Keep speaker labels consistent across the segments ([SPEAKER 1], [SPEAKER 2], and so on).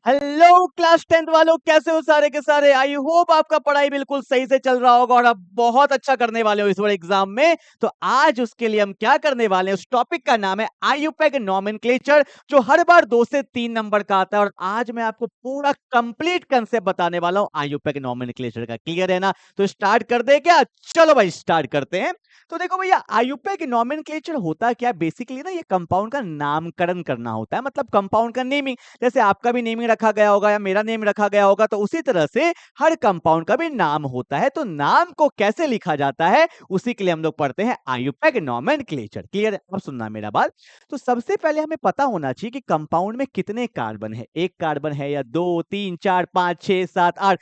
[SPEAKER 1] Hello class 10th वालों, कैसे हो सारे के सारे। आई होप आपका पढ़ाई बिल्कुल सही से चल रहा होगा और आप बहुत अच्छा करने वाले हो इस बार एग्जाम में। तो आज उसके लिए हम क्या करने वाले हैं, उस टॉपिक का नाम है आईयूपैक नोमेनक्लेचर, जो हर बार 2 से 3 नंबर का आता है। और आज मैं आपको पूरा कंप्लीट कंसेप्ट बताने वाला हूं आईयूपैक नोमेनक्लेचर का। क्लियर है ना? तो स्टार्ट कर दे क्या? चलो भाई स्टार्ट करते हैं। तो देखो भैया, आईयूपैक नोमेनक्लेचर होता क्या, बेसिकली ना ये कंपाउंड का नामकरण करना होता है, मतलब कंपाउंड का नेमिंग। जैसे आपका भी नेमिंग रखा गया होगा या मेरा नेम रखा गया होगा, तो उसी तरह से हर कंपाउंड का भी नाम होता है। तो नाम को कैसे लिखा जाता है उसी के लिए हम लोग पढ़ते हैं आईयूपैक नोमेनक्लेचर। क्लियर है? अब सुनना मेरा बात। तो सबसे पहले हमें पता होना चाहिए कि कंपाउंड में कितने कार्बन है। एक कार्बन है या दो, तीन, चार, पांच, छह, सात, आठ,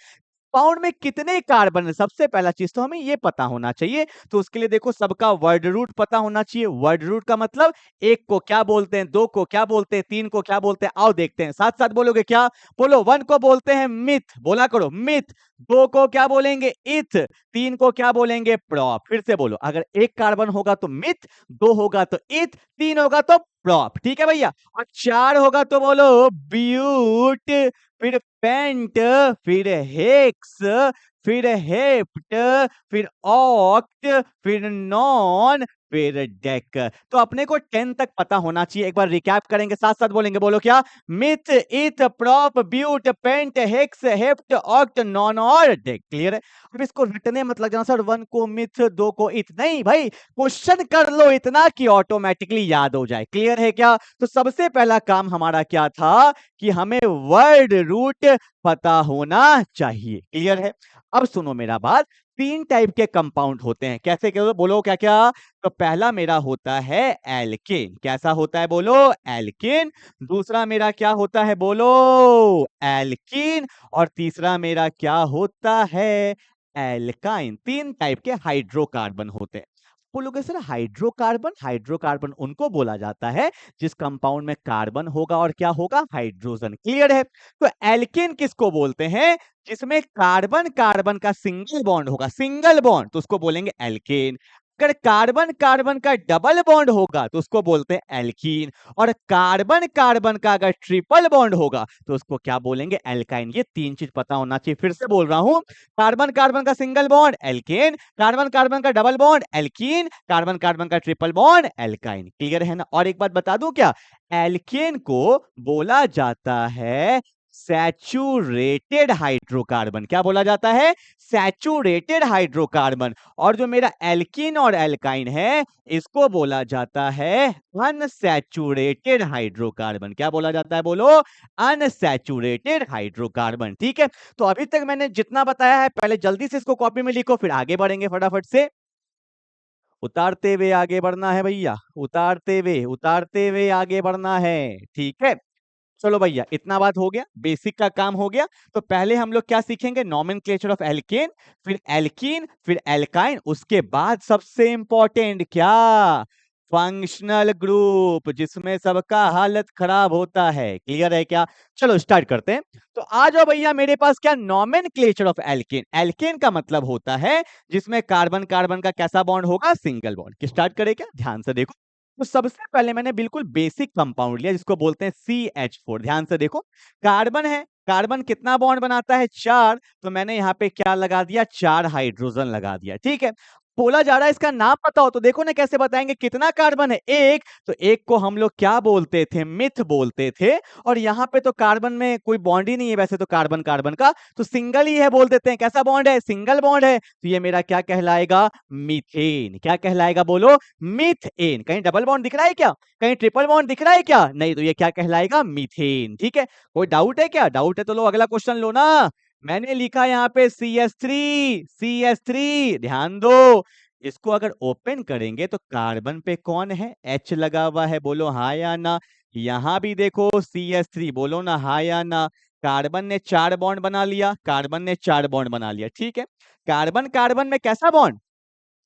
[SPEAKER 1] कंपाउंड में कितने कार्बन है, सबसे पहला चीज तो हमें ये पता होना चाहिए। तो उसके लिए देखो, सबका वर्ड रूट पता होना चाहिए। वर्ड रूट का मतलब एक को क्या बोलते हैं, दो को क्या बोलते हैं, तीन को क्या बोलते हैं। आओ देखते हैं, साथ साथ बोलोगे क्या? बोलो। वन को बोलते हैं मिथ, बोला करो मिथ। दो को क्या बोलेंगे? इथ। तीन को क्या बोलेंगे? प्रॉप। फिर से बोलो, अगर एक कार्बन होगा तो मिथ, दो होगा तो इथ, तीन होगा तो प्रॉप। ठीक है भैया? और चार होगा तो बोलो ब्यूट, फिर पेंट, फिर हेक्स, फिर हेप्ट, फिर ऑक्ट, फिर नॉन, फिर डेक। तो अपने को 10 तक पता होना चाहिए। एक बार रिकैप करेंगे, साथ साथ बोलेंगे। बोलो क्या? Meth, eth, prop, but, pent, hex, hept, oct, non और डेक। क्लियर है? अब इसको रटने मत लग जाना सर, वन को मिथ, दो को इथ। नहीं भाई, क्वेश्चन कर लो इतना कि ऑटोमेटिकली याद हो जाए। क्लियर है क्या? तो सबसे पहला काम हमारा क्या था कि हमें वर्ड रूट पता होना चाहिए। क्लियर है? अब सुनो मेरा बात। तीन टाइप के कंपाउंड होते हैं। कैसे के बोलो क्या क्या? तो पहला मेरा होता है एल्केन। कैसा होता है? बोलो एल्केन। दूसरा मेरा क्या होता है? बोलो एल्कीन। और तीसरा मेरा क्या होता है? एल्काइन। तीन टाइप के हाइड्रोकार्बन होते हैं। बोलोगे सर हाइड्रोकार्बन, हाइड्रोकार्बन उनको बोला जाता है जिस कंपाउंड में कार्बन होगा और क्या होगा? हाइड्रोजन। क्लियर है? तो एल्केन किसको बोलते हैं? जिसमें कार्बन कार्बन का सिंगल बॉन्ड होगा, सिंगल बॉन्ड, तो उसको बोलेंगे एल्केन। अगर कार्बन कार्बन का डबल बॉन्ड होगा तो उसको बोलते हैं एल्कीन। और कार्बन कार्बन का अगर ट्रिपल बॉन्ड होगा तो उसको क्या बोलेंगे? एल्काइन। ये तीन चीज पता होना चाहिए। फिर से बोल रहा हूं, कार्बन कार्बन का single bond alkane, carbon carbon का double bond alkene, carbon carbon का ट्रिपल बॉन्ड एल्काइन। क्लियर है ना? और एक बात बता दूं क्या? एल्केन को बोला जाता है सैचुरेटेड हाइड्रोकार्बन। क्या बोला जाता है? Saturated hydrocarbon. और जो मेरा एल्कीन और एल्काइन है, इसको बोला जाता है अनसैचुरेटेड हाइड्रोकार्बन। क्या बोला जाता है? बोलो अनसैचुरेटेड हाइड्रोकार्बन। ठीक है? तो अभी तक मैंने जितना बताया है, पहले जल्दी से इसको कॉपी में लिखो, फिर आगे बढ़ेंगे फटाफट से। उतारते हुए आगे बढ़ना है भैया, उतारते हुए आगे बढ़ना है। ठीक है? चलो भैया, इतना बात हो गया, बेसिक का काम हो गया। तो पहले हम लोग क्या सीखेंगे? नोमेनक्लेचर ऑफ एल्केन, फिर एल्कीन, फिर एल्काइन। उसके बाद सबसे इंपॉर्टेंट क्या? फंक्शनल ग्रुप, जिसमें सबका हालत खराब होता है। क्लियर है क्या? चलो स्टार्ट करते हैं। तो आ जाओ भैया मेरे पास, क्या नोमेनक्लेचर ऑफ एल्केन। एल्केन का मतलब होता है जिसमें कार्बन कार्बन का कैसा बॉन्ड होगा? Single bond. स्टार्ट करें क्या? ध्यान से देखो। तो सबसे पहले मैंने बिल्कुल बेसिक कंपाउंड लिया जिसको बोलते हैं CH4। ध्यान से देखो, कार्बन है, कार्बन कितना बॉन्ड बनाता है? चार। तो मैंने यहाँ पे क्या लगा दिया? चार हाइड्रोजन लगा दिया। ठीक है? बोला जा रहा है इसका नाम बताओ, तो देखो ना कैसे बताएंगे। कितना कार्बन है? एक। तो एक को हम लोग क्या बोलते थे? मिथ बोलते थे। और यहाँ पे तो कार्बन में कोई बॉन्ड ही नहीं है वैसे तो, कार्बन कार्बन का तो सिंगल ही है बोल देते हैं। कैसा बॉन्ड है? सिंगल बॉन्ड है। तो ये मेरा क्या कहलाएगा? मीथेन। क्या कहलाएगा? बोलो मीथेन। कहीं डबल बॉन्ड दिख रहा है क्या? कहीं ट्रिपल बॉन्ड दिख रहा है क्या? नहीं। तो ये क्या कहलाएगा? मीथेन। ठीक है? कोई डाउट है क्या? डाउट है तो लो अगला क्वेश्चन लो ना। मैंने लिखा यहाँ पे CH3। ध्यान दो, इसको अगर ओपन करेंगे तो कार्बन पे कौन है? H लगा हुआ है। बोलो हाँ या ना। यहां भी देखो CH3, बोलो ना हाँ या ना। कार्बन ने चार बॉन्ड बना लिया, कार्बन ने चार बॉन्ड बना लिया। ठीक है? कार्बन कार्बन में कैसा बॉन्ड?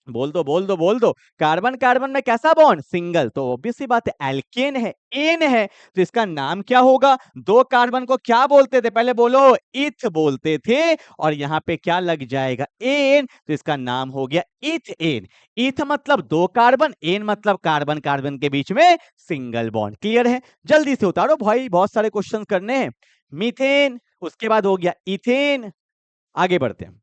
[SPEAKER 1] बोल दो बोल दो बोल दो। कार्बन कार्बन में कैसा बॉन्ड? सिंगल। तो ऑब्वियस सी बात है, एल्केन है, एन है। तो इसका नाम क्या होगा? दो कार्बन को क्या बोलते थे? पहले बोलो इथ बोलते थे। और यहाँ पे क्या लग जाएगा? एन। तो इसका नाम हो गया इथेन। इथ मतलब दो कार्बन, एन मतलब कार्बन कार्बन के बीच में सिंगल बॉन्ड। क्लियर है? जल्दी से उतारो भाई, बहुत सारे क्वेश्चन करने हैं। मीथेन, उसके बाद हो गया इथेन। आगे बढ़ते हैं।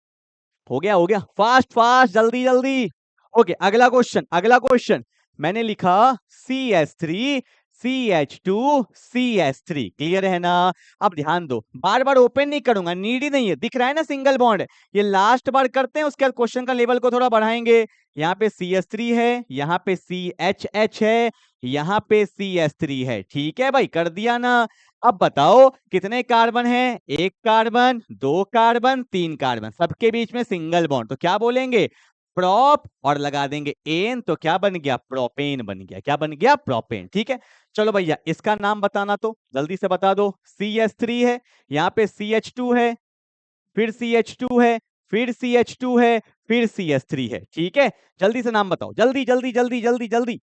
[SPEAKER 1] हो गया फास्ट फास्ट, जल्दी जल्दी। ओके, अगला क्वेश्चन, अगला क्वेश्चन। मैंने लिखा CH3 CH2 CH3, क्लियर है ना? अब ध्यान दो, बार बार ओपन नहीं करूंगा, नीड ही नहीं है, दिख रहा है ना सिंगल बॉन्ड। ये लास्ट बार करते हैं, उसके बाद क्वेश्चन का लेवल को थोड़ा बढ़ाएंगे। यहाँ पे CH3 है, यहाँ पे CHH है, यहाँ पे CH3 है। ठीक है भाई, कर दिया ना? अब बताओ कितने कार्बन हैं? एक कार्बन, दो कार्बन, तीन कार्बन, सबके बीच में सिंगल बॉन्ड, तो क्या बोलेंगे? प्रोप, और लगा देंगे एन, तो क्या बन गया? प्रोपेन बन गया। क्या बन गया? प्रोपेन। ठीक है, चलो भैया इसका नाम बताना तो जल्दी से बता दो। CH3 है, यहाँ पे CH2 है, फिर CH2 है, फिर CH2 है, फिर CH3 है। ठीक है, जल्दी से नाम बताओ, जल्दी जल्दी जल्दी जल्दी जल्दी।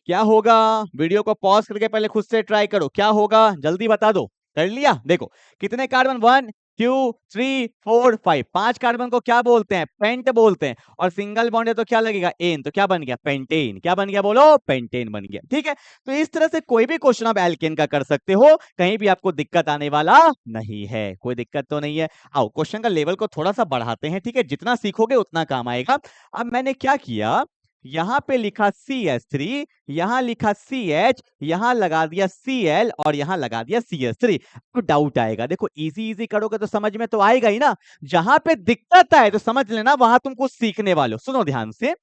[SPEAKER 1] क्या होगा? वीडियो को पॉज करके पहले खुद से ट्राई करो, क्या होगा जल्दी बता दो। कर लिया? देखो कितने कार्बन, 1 2 3 4 5, 5 कार्बन को क्या बोलते हैं? पेंट बोलते हैं। और सिंगल बॉन्ड है तो क्या लगेगा? एन, तो क्या बन गया? पेंटेन। क्या बन गया? बोलो, पेंटेन बन गया। ठीक है, तो इस तरह से कोई भी क्वेश्चन आप एल्केन का कर सकते हो, कहीं भी आपको दिक्कत आने वाला नहीं है, कोई दिक्कत तो नहीं है। आओ क्वेश्चन का लेवल को थोड़ा सा बढ़ाते हैं। ठीक है, जितना सीखोगे उतना काम आएगा। अब मैंने क्या किया, यहां पे लिखा CH3, यहां लिखा CH, यहां लगा दिया Cl, और यहां लगा दिया CH3। तो डाउट आएगा, देखो इजी इजी करोगे तो समझ में तो आएगा ही ना। जहां पे दिक्कत आए तो समझ लेना वहां तुम कुछ सीखने वाले हो। सुनो ध्यान से,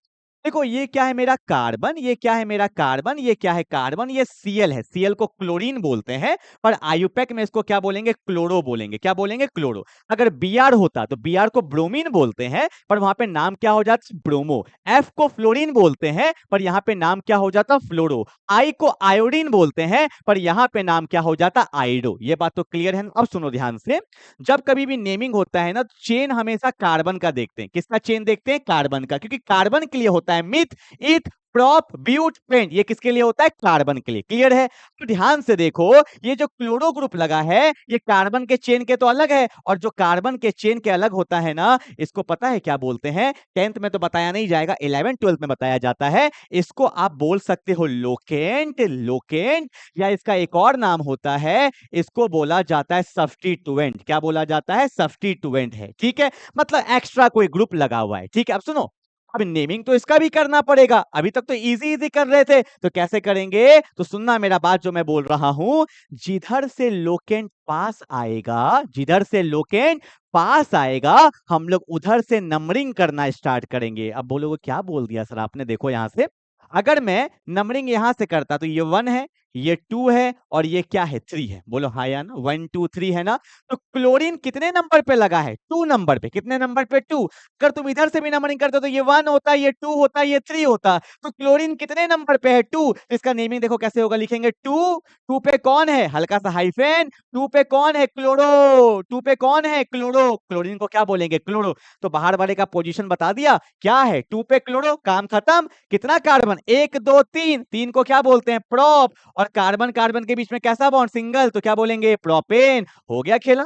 [SPEAKER 1] देखो ये क्या है मेरा कार्बन, ये क्या है मेरा कार्बन, ये क्या है कार्बन, ये Cl है। Cl को क्लोरीन बोलते हैं, पर आयुपैक में इसको क्या बोलेंगे? क्लोरो बोलेंगे। क्या बोलेंगे? क्लोरो। अगर Br होता तो Br को ब्रोमीन बोलते हैं, पर वहां पे नाम क्या हो जाता? ब्रोमो। F को फ्लोरीन बोलते हैं, पर यहाँ पे नाम क्या हो जाता? फ्लोरो। I को आयोडीन बोलते हैं, पर यहाँ पे नाम क्या हो जाता? आइडो। ये बात तो क्लियर है। अब सुनो ध्यान से, जब कभी भी नेमिंग होता है ना, तो चेन हमेशा कार्बन का देखते हैं। किसका चेन देखते हैं? कार्बन का, क्योंकि कार्बन के लिए होता है मिथ, इथ, प्रोप, ब्यूट, पेंट। ये किसके लिए होता है? कार्बन के लिए। क्लियर है? तो ध्यान से देखो, ये जो क्लोरो ग्रुप लगा है, ये कार्बन के चेन के तो अलग है, और जो कार्बन के चेन के अलग होता है ना, इसको पता है क्या बोलते हैं? 10th में तो बताया नहीं जाएगा, 11 12 में बताया जाता है। इसको आप बोल सकते हो लोकेंट, लोकेंट, या इसका एक और नाम होता है, इसको बोला जाता है सब्स्टिट्यूएंट। क्या बोला जाता है? सब्स्टिट्यूएंट है। ठीक है, मतलब एक्स्ट्रा कोई ग्रुप लगा हुआ है। ठीक है, अब सुनो, अब नेमिंग तो इसका भी करना पड़ेगा। अभी तक तो इजी इजी कर रहे थे, तो कैसे करेंगे? तो सुनना मेरा बात जो मैं बोल रहा हूं, जिधर से लोकेंट पास आएगा, जिधर से लोकेंट पास आएगा, हम लोग उधर से नंबरिंग करना स्टार्ट करेंगे। अब बोलोगे क्या बोल दिया सर आपने? देखो यहां से, अगर मैं नंबरिंग यहां से करता तो ये 1 है, ये 2 है, और ये क्या है? 3 है। बोलो हाँ या ना? 1 2 3 है ना? तो क्लोरीन कितने नंबर पे लगा है? 2 नंबर पे। कितने नंबर पे? 2। अगर तुम इधर से भी नंबरिंग करते तो ये 1 होता, ये 2 होता, ये 3 होता। तो क्लोरीन कितने नंबर पे है? 2। इसका नेमिंग देखो कैसे होगा, लिखेंगे 2। 2 पे कौन है? हल्का सा हाइफेन। 2 पे कौन है? क्लोरो। 2 पे कौन है? क्लोरो। क्लोरीन को क्या बोलेंगे? क्लोरो। तो बाहर वाले का पोजीशन बता दिया, क्या है? 2 पे क्लोरो, काम खत्म। कितना कार्बन? 1 2 3। 3 को क्या बोलते हैं? प्रोप। और कार्बन कार्बन के बीच में कैसा बॉन्ड? सिंगल, तो क्या बोलेंगे? प्रोपेन। हो गया खेला।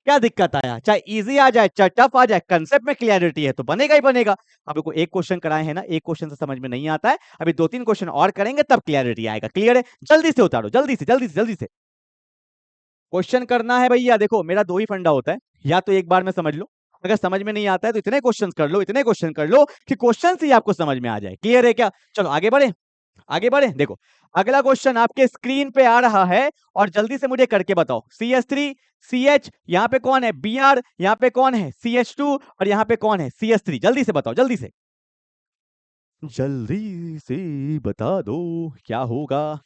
[SPEAKER 1] क्या दिक्कत आया? चाहे इजी आ जाए चाहे टफ आ जाए, कंसेप्ट में क्लियरिटी है तो बनेगा ही बनेगा। अब को एक क्वेश्चन कराए हैं ना, एक क्वेश्चन से समझ में नहीं आता है, अभी 2 3 क्वेश्चन और करेंगे तब क्लियरिटी आएगा। क्लियर है? जल्दी से उतारो, जल्दी से जल्दी से जल्दी से। क्वेश्चन करना है भैया। देखो मेरा 2 ही फंडा होता है, या तो एक बार में समझ लो, अगर समझ में नहीं आता है तो इतने क्वेश्चंस कर लो, इतने क्वेश्चन कर लो कि क्वेश्चन से ही आपको समझ में आ जाए। क्लियर है क्या? चलो आगे बढ़े, आगे बढ़े। देखो अगला क्वेश्चन आपके स्क्रीन पे आ रहा है, और जल्दी से मुझे करके बताओ। CH3 CH, यहाँ पे कौन है? Br, यहाँ पे कौन है? CH2, और यहाँ पे कौन है? CH3। जल्दी से बताओ, जल्दी से, जल्दी से बता दो क्या होगा,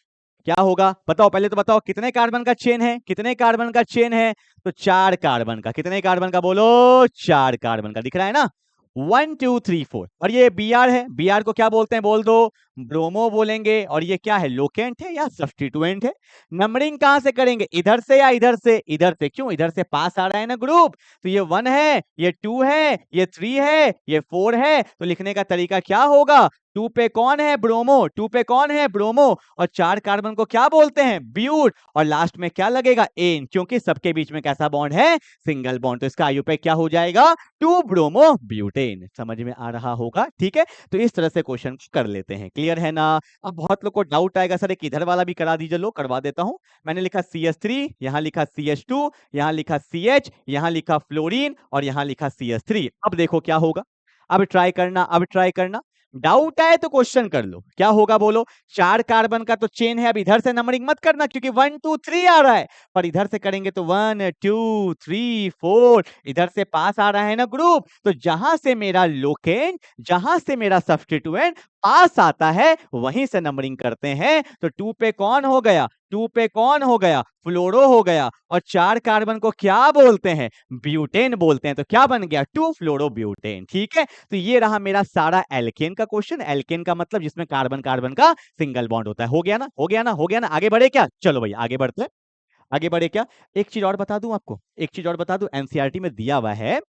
[SPEAKER 1] क्या होगा? बताओ, पहले तो बताओ कितने कार्बन का चेन है? कितने कार्बन का चेन है? तो 4 कार्बन का। कितने कार्बन का? बोलो, 4 कार्बन का। दिख रहा है ना? 1 2 3 4। और ये Br है, Br को क्या बोलते हैं? बोल दो, ब्रोमो बोलेंगे। और ये क्या है? लोकेंट है या सब्स्टिट्यूएंट है? नंबरिंग कहां से करेंगे? इधर से या इधर से? इधर से। क्यों? इधर से पास आ रहा है ना ग्रुप। तो ये 1 है, ये 2 है, ये 3 है, ये 4 है। तो लिखने का तरीका क्या होगा? 2 पे कौन है? ब्रोमो। 2 पे कौन है? ब्रोमो। और 4 कार्बन को क्या बोलते हैं? ब्यूट। और लास्ट में क्या लगेगा? एन, क्योंकि सबके बीच में कैसा बॉन्ड है? Single bond. तो इसका आयुपैक क्या हो जाएगा? 2 ब्रोमो ब्यूटेन। ब्यूटेन। समझ में आ रहा होगा, ठीक है। तो इस तरह से क्वेश्चन कर लेते हैं, क्लियर है ना। अब बहुत लोग को डाउट आएगा सर एक इधर वाला भी करा दीजिए, लो करवा देता हूं। मैंने लिखा CH3, यहां लिखा CH2, यहां लिखा CH, यहां लिखा फ्लोरीन और यहां लिखा CH3। अब देखो क्या होगा, अब ट्राई करना, अब ट्राई करना। डाउट आए तो क्वेश्चन कर लो, क्या होगा बोलो। 4 कार्बन का तो चेन है, अब इधर से नंबरिंग मत करना क्योंकि 1 2 3 आ रहा है, पर इधर से करेंगे तो 1 2 3 4, इधर से पास आ रहा है ना ग्रुप। तो जहां से मेरा लोकेन, जहां से मेरा सब्स्टिट्यूएंट पास आता है वहीं से नंबरिंग करते हैं। तो 2 पे कौन हो गया, 2 पे कौन हो गया, फ्लोरो हो गया। और 4 कार्बन को क्या बोलते हैं, ब्यूटेन बोलते हैं। तो क्या बन गया, 2 फ्लोरो ब्यूटेन, ठीक है। तो ये रहा मेरा सारा एल्केन का क्वेश्चन। एल्केन का मतलब जिसमें कार्बन कार्बन का सिंगल बॉन्ड होता है। हो गया ना, हो गया ना, हो गया ना। आगे बढ़े क्या, चलो भाई आगे बढ़ते हैं। आगे बढ़े क्या, एक चीज और बता दूं आपको, एक चीज और बता दूं, एनसीईआरटी में दिया हुआ है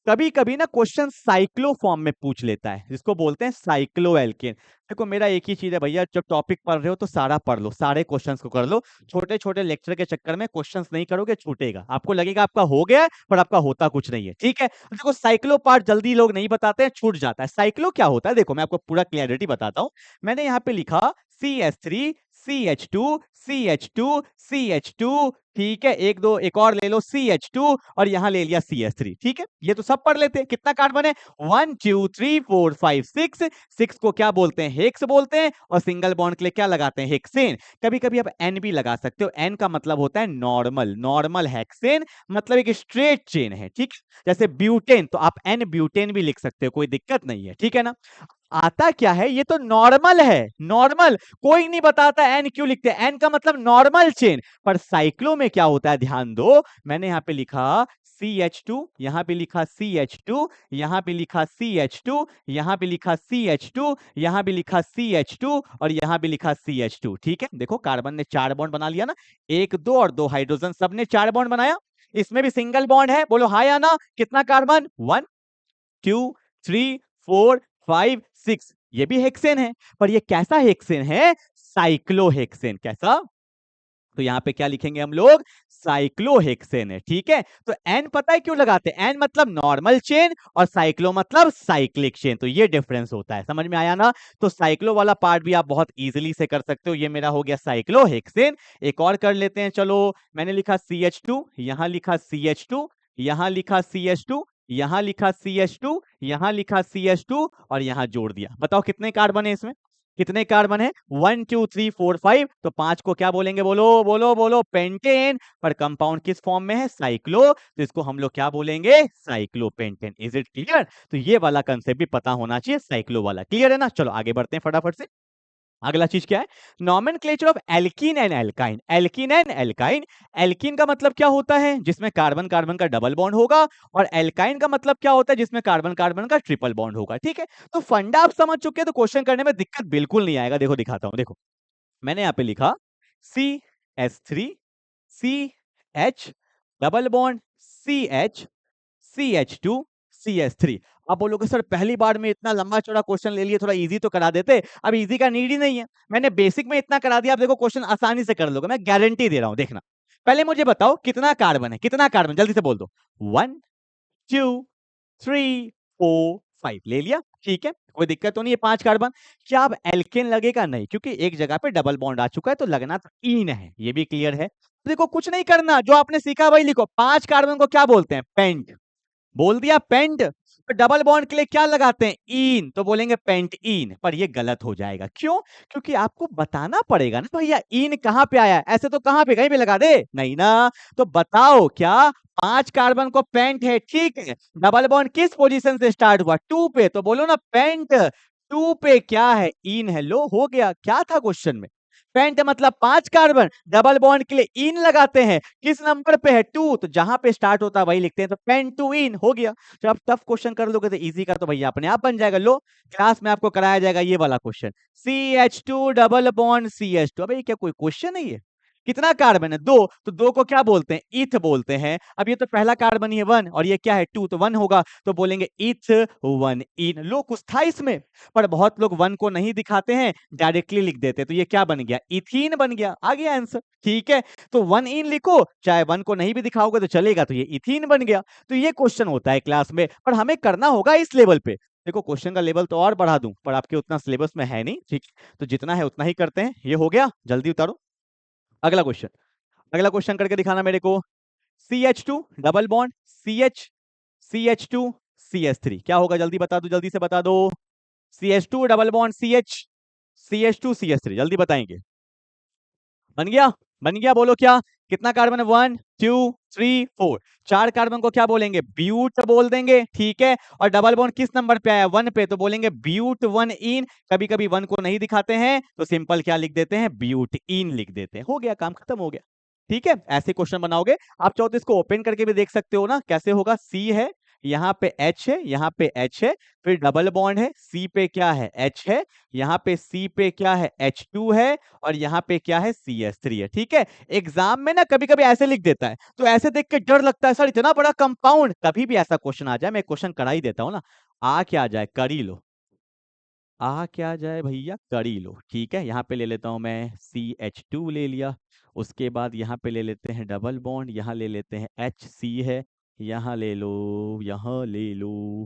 [SPEAKER 1] कभी कभी ना क्वेश्चन साइक्लो फॉर्म में पूछ लेता है, जिसको बोलते हैं साइक्लो एल्केन। देखो मेरा एक ही चीज है भैया, जब टॉपिक पढ़ रहे हो तो सारा पढ़ लो, सारे क्वेश्चंस को कर लो। छोटे छोटे लेक्चर के चक्कर में क्वेश्चंस नहीं करोगे छूटेगा, आपको लगेगा आपका हो गया है पर आपका होता कुछ नहीं है, ठीक है। तो देखो साइक्लो पार्ट जल्दी लोग नहीं बताते हैं, छूट जाता है। साइक्लो क्या होता है, देखो मैं आपको पूरा क्लियरिटी बताता हूं। मैंने यहाँ पे लिखा CH3 CH2 CH2 CH2, ठीक है। एक दो एक और ले लो CH2 और यहां ले लिया CH3, ठीक है। ये तो सब पढ़ लेते हैं। कितना कार्बन है, 1 2 3 4 5 6। 6 को क्या बोलते हैं, हेक्स बोलते हैं। और सिंगल बॉन्ड के लिए क्या लगाते हैं, हेक्सेन। कभी कभी आप एन भी लगा सकते हो, एन का मतलब होता है नॉर्मल, नॉर्मल हेक्सेन मतलब एक स्ट्रेट चेन है, ठीक है। जैसे ब्यूटेन तो आप एन ब्यूटेन भी लिख सकते हो, कोई दिक्कत नहीं है, ठीक है ना। आता क्या है, ये तो नॉर्मल है, नॉर्मल। कोई नहीं बताता एन क्यों लिखते हैं, एन का मतलब नॉर्मल चेन। पर साइक्लो में क्या होता है, ध्यान दो। मैंने यहां पे लिखा CH2, यहां पे लिखा CH2, यहां पे लिखा CH2, यहां पे लिखा CH2, यहां भी लिखा CH2 और यहां भी लिखा CH2, ठीक है। देखो कार्बन ने 4 बॉन्ड बना लिया ना, 1 2 और 2 हाइड्रोजन, सबने 4 बॉन्ड बनाया। इसमें भी सिंगल बॉन्ड है, बोलो हां या ना। कितना कार्बन, 1 2 3 4 5 6, ये भी हेक्सेन है। पर ये कैसा हेक्सेन है, साइक्लोहेक्सेन। कैसा, तो यहां पे क्या लिखेंगे हम लोग, साइक्लोहेक्सेन है, ठीक है। तो एन पता है क्यों लगाते हैं, एन मतलब नॉर्मल चेन और साइक्लो मतलब साइक्लिक चेन। तो ये डिफरेंस होता है, समझ में आया ना। तो साइक्लो वाला पार्ट भी आप बहुत इजीली से कर सकते हो। ये मेरा हो गया साइक्लोहेक्सेन। एक और कर लेते हैं, चलो। मैंने लिखा CH2, यहां लिखा CH2, यहां लिखा CH2, यहां लिखा CH2, यहां लिखा CH2 और यहां जोड़ दिया। बताओ कितने कार्बन है इसमें, कितने कार्बन है, 1 2 3 4 5। तो 5 को क्या बोलेंगे, बोलो बोलो बोलो, पेंटेन। पर कंपाउंड किस फॉर्म में है, साइक्लो। तो इसको हम लोग क्या बोलेंगे, साइक्लोपेंटेन। Is it clear. तो ये वाला कंसेप्ट भी पता होना चाहिए, साइक्लो वाला, क्लियर है ना। चलो आगे बढ़ते हैं फटाफट से। अगला चीज क्या है, nomenclature of alkene and alkyne. Alkene and alkyne, alkene का मतलब क्या होता है, जिसमें कार्बन कार्बन का डबल बॉन्ड होगा। और एल्काइन का मतलब क्या होता है, जिसमें कार्बन कार्बन का ट्रिपल बॉन्ड होगा, ठीक है। तो फंडा आप समझ चुके हैं, तो क्वेश्चन करने में दिक्कत बिल्कुल नहीं आएगा। देखो दिखाता हूं, देखो मैंने यहां पे लिखा CH3 CH double bond CH CH2 CH3। अब बोलोगे सर पहली बार में इतना लंबा चौड़ा क्वेश्चन ले लिए, थोड़ा इजी तो करा देते। अब इजी का नीड ही नहीं है, मैंने बेसिक में इतना करा दिया। आप देखो क्वेश्चन आसानी से कर लोगे, मैं गारंटी दे रहा हूं। देखना, पहले मुझे बताओ कितना कार्बन है, कितना कार्बन, जल्दी से बोल दो। 1 2 3 4 5 ले लिया, ठीक है, कोई दिक्कत तो नहीं है। 5 कार्बन, क्या अब एल्केन लगेगा, नहीं, क्योंकि एक जगह पे डबल बॉन्ड आ चुका है, तो लगना तो इन है, ये भी क्लियर है। देखो कुछ नहीं करना, जो आपने सीखा वही लिखो। 5 कार्बन को क्या बोलते हैं, पेंट। बोल दिया पेंट। तो डबल बॉन्ड के लिए क्या लगाते हैं, इन, तो बोलेंगे पेंट इन। पर ये गलत हो जाएगा, क्यों, क्योंकि आपको बताना पड़ेगा ना भैया इन कहां पे आया, ऐसे तो कहां पे कहीं पे लगा दे, नहीं ना। तो बताओ क्या 5 कार्बन को पेंट है, ठीक है। डबल बॉन्ड किस पोजीशन से स्टार्ट हुआ, 2 पे, तो बोलो ना पेंट। 2 पे क्या है, इन है। लो हो गया, क्या था क्वेश्चन में, पेंट मतलब 5 कार्बन, डबल बॉन्ड के लिए इन लगाते हैं, किस नंबर पे है, 2, तो जहां पे स्टार्ट होता है वही लिखते हैं। तो पेंट टू इन हो गया। जब आप टफ क्वेश्चन कर लोगे तो इजी का तो भैया अपने आप बन जाएगा। लो क्लास में आपको कराया जाएगा ये वाला question, CH2 double bond CH2। अबे ये क्या कोई क्वेश्चन नहीं है, कितना कार्बन है? 2, तो 2 को क्या बोलते हैं? ईथ बोलते हैं। अब ये तो पहला कार्बन ही है 1 और ये क्या है 2, तो 1 होगा, तो बोलेंगे ईथ 1 इन। लो कुछ था इसमें, पर बहुत लोग 1 को नहीं दिखाते हैं, डायरेक्टली लिख देते हैं, तो ये क्या बन गया? इथीन बन गया। आ गया आंसर, ठीक है। तो 1 इन लिखो, चाहे 1 को नहीं भी दिखाओगे तो चलेगा, तो ये इथीन बन गया। तो ये क्वेश्चन होता है क्लास में, पर हमें करना होगा इस लेवल पे। देखो क्वेश्चन का लेवल तो और बढ़ा दूं, पर आपके उतना सिलेबस में है नहीं, ठीक, तो जितना है उतना ही करते हैं। ये हो गया, जल्दी उतारो अगला क्वेश्चन। अगला क्वेश्चन करके दिखाना मेरे को। CH2 double bond CH2 CH3 क्या होगा? जल्दी बता दो, जल्दी से बता दो। CH2 double bond CH2 CH3 जल्दी बताएंगे। बन गया? बन गया, बोलो क्या? कितना कार्बन है? 1 2 3 4, 4 कार्बन को क्या बोलेंगे? ब्यूट बोल देंगे, ठीक है। और डबल बॉन्ड किस नंबर पे आया? 1 पे, तो बोलेंगे ब्यूट 1 इन। कभी कभी 1 को नहीं दिखाते हैं तो सिंपल क्या लिख देते हैं? ब्यूट इन लिख देते हैं। हो गया, काम खत्म हो गया, ठीक है। ऐसे क्वेश्चन बनाओगे आप। चाहो तो इसको ओपन करके भी देख सकते हो ना, कैसे होगा? C है, यहाँ पे H है, यहाँ पे H है, फिर डबल बॉन्ड है, C पे क्या है? H है, यहाँ पे C पे क्या है? H2 है, और यहाँ पे क्या है? CH3 है, ठीक है। एग्जाम में ना कभी कभी ऐसे लिख देता है, तो ऐसे देख के डर लगता है, सर इतना बड़ा कंपाउंड। कभी भी ऐसा क्वेश्चन आ जाए, मैं क्वेश्चन करा ही देता हूँ ना। आ क्या जाए, कर ही लो। आ क्या जाए भैया, कर ही लो, ठीक है। यहाँ पे ले लेता हूँ मैं CH2 ले लिया। उसके बाद यहाँ पे ले लेते हैं डबल बॉन्ड, यहाँ ले लेते हैं HC है, यहाँ ले लो, यहाँ ले लो,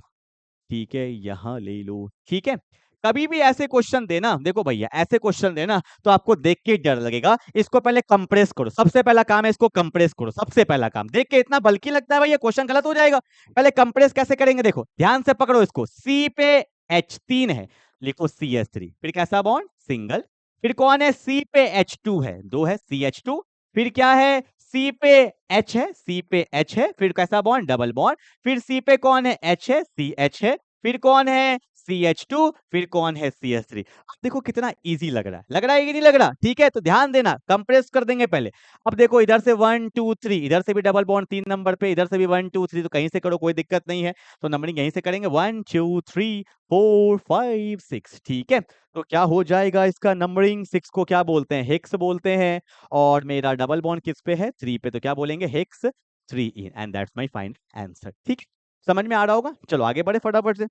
[SPEAKER 1] ठीक है, यहाँ ले लो, ठीक है। कभी भी ऐसे क्वेश्चन देना, देखो भैया ऐसे क्वेश्चन देना तो आपको देख के डर लगेगा। इसको पहले कंप्रेस करो, सबसे पहला काम है इसको कंप्रेस करो। सबसे पहला काम, देख के इतना बल्कि लगता है भैया क्वेश्चन गलत हो जाएगा। पहले कंप्रेस कैसे करेंगे, देखो ध्यान से पकड़ो इसको। C पे H3 है, लिखो CH3, फिर कैसा बॉन्ड? सिंगल। फिर कौन है? C पे H2 है, 2 है, CH2। फिर क्या है? C पे H है, C पे H है, फिर कैसा बॉन्ड? Double bond. फिर C पे कौन है? H है, CH है, फिर कौन है? CH2, फिर कौन है? CH3। अब देखो कितना इजी लग रहा है, लग रहा है कि नहीं लग रहा? ठीक है, तो ध्यान देना, कंप्रेस कर देंगे पहले। अब देखो इधर से 1 2 3, इधर से भी डबल बॉन्ड 3 नंबर पे, इधर से भी 1 2 3, तो कहीं से करो कोई दिक्कत नहीं है। तो नंबरिंग यहीं से करेंगे, 1 2 3 4 5 6, ठीक है। तो क्या हो जाएगा इसका नंबरिंग? 6 को क्या बोलते हैं? हेक्स बोलते हैं। और मेरा डबल बॉन्ड किस पे है? 3 पे, तो क्या बोलेंगे? Hex 3 in, and that's my final answer, ठीक है। समझ में आ रहा होगा? चलो आगे बढ़े फटाफट से।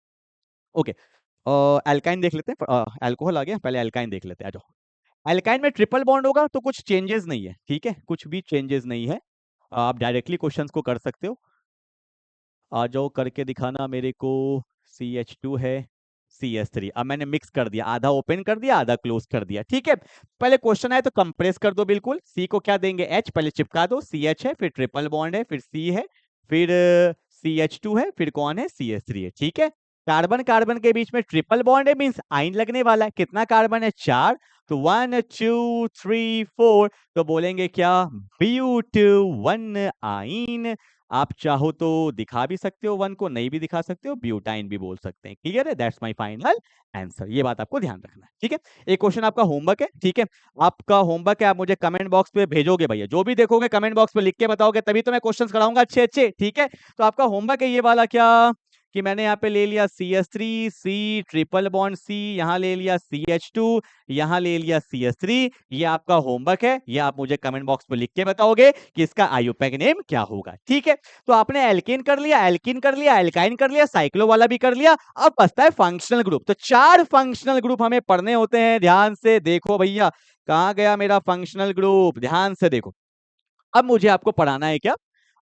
[SPEAKER 1] ओके, एल्काइन देख लेते हैं। अल्कोहल आ गया, पहले एल्काइन देख लेते हैं, आ जाओ। एल्काइन में ट्रिपल बॉन्ड होगा तो कुछ चेंजेस नहीं है, ठीक है, कुछ भी चेंजेस नहीं है। आप डायरेक्टली क्वेश्चंस को कर सकते हो। आ जाओ, करके दिखाना मेरे को। CH2 है, CH3, अब मैंने मिक्स कर दिया, आधा ओपन कर दिया, आधा क्लोज कर दिया, ठीक है। पहले क्वेश्चन है तो कंप्रेस कर दो बिल्कुल। C को क्या देंगे? H, पहले चिपका दो। CH है, फिर ट्रिपल बॉन्ड है, फिर C है, फिर CH2 है, फिर कौन है? CH3 है, ठीक है। कार्बन कार्बन के बीच में ट्रिपल बॉन्ड है, मींस आइन लगने वाला है। कितना कार्बन है? 4, तो 1 2 3 4, तो बोलेंगे क्या? ब्यूट 1 आइन। आप चाहो तो दिखा भी सकते हो 1 को, नहीं भी दिखा सकते हो, ब्यूटाइन भी बोल सकते हैं। क्लियर है? That's my final answer. ये बात आपको ध्यान रखना है, ठीक है। एक क्वेश्चन आपका होमवर्क है, ठीक है। आपका होमवर्क है, आप मुझे कमेंट बॉक्स पे भेजोगे भैया। जो भी देखोगे कमेंट बॉक्स पे लिख के बताओगे, तभी तो मैं क्वेश्चंस कराऊंगा अच्छे अच्छे, ठीक है। तो आपका होमवर्क है ये वाला, क्या कि मैंने यहाँ पे ले लिया CH3, C triple bond C, यहाँ ले लिया CH2, यहाँ ले लिया CH3। ये आपका होमवर्क है, ये आप मुझे कमेंट बॉक्स पे लिख के बताओगे कि इसका आईयूपैक नेम क्या होगा, ठीक है। तो आपने एल्केन कर लिया, एल्कीन कर लिया, एल्काइन कर लिया, साइक्लो वाला भी कर लिया। अब बचता है फंक्शनल ग्रुप। तो 4 फंक्शनल ग्रुप हमें पढ़ने होते हैं। ध्यान से देखो भैया, कहाँ गया मेरा फंक्शनल ग्रुप? ध्यान से देखो। अब मुझे आपको पढ़ाना है क्या?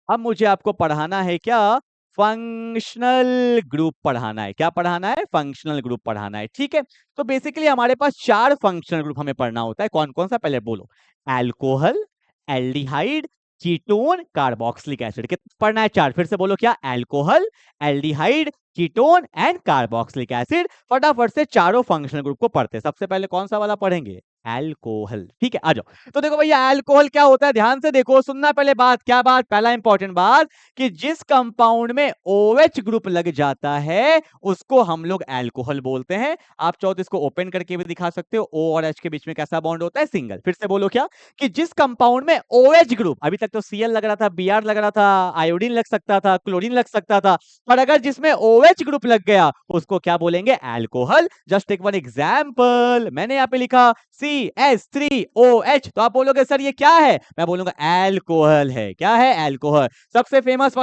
[SPEAKER 1] अब मुझे आपको पढ़ाना है क्या? फंक्शनल ग्रुप पढ़ाना है। क्या पढ़ाना है? फंक्शनल ग्रुप पढ़ाना है, ठीक है। तो बेसिकली हमारे पास 4 फंक्शनल ग्रुप हमें पढ़ना होता है। कौन कौन सा? पहले बोलो। Alcohol, aldehyde, ketone, carboxylic acid. कितना पढ़ना है? 4। फिर से बोलो, क्या? Alcohol, aldehyde, ketone and carboxylic acid. फटाफट से चारों फंक्शनल ग्रुप को पढ़ते हैं। सबसे पहले कौन सा वाला पढ़ेंगे? एल्कोहल, ठीक है। आ जाओ। तो देखो भैया, एल्कोहल क्या होता है? ध्यान से देखो, सुनना पहले बात। क्या बात? पहला इंपॉर्टेंट बात कि जिस कंपाउंड में OH ग्रुप लग जाता है उसको हम लोग एल्कोहल बोलते हैं। आप चाहो तो इसको ओपन करके भी दिखा सकते हो। O और H के बीच में कैसा बॉन्ड होता है? सिंगल। फिर से बोलो, क्या कि जिस कंपाउंड में OH ग्रुप, अभी तक तो Cl लग रहा था, Br लग रहा था, आयोडीन लग सकता था, क्लोरीन लग सकता था, पर अगर जिसमें OH ग्रुप लग गया उसको क्या बोलेंगे? Alcohol. Just take one example, मैंने यहाँ पे लिखा CH3OH, तो आप बोलोगे सर ये क्या है, मैं बोलूंगा एल्कोहल है। क्या है, एल्कोहल। सबसे फेमस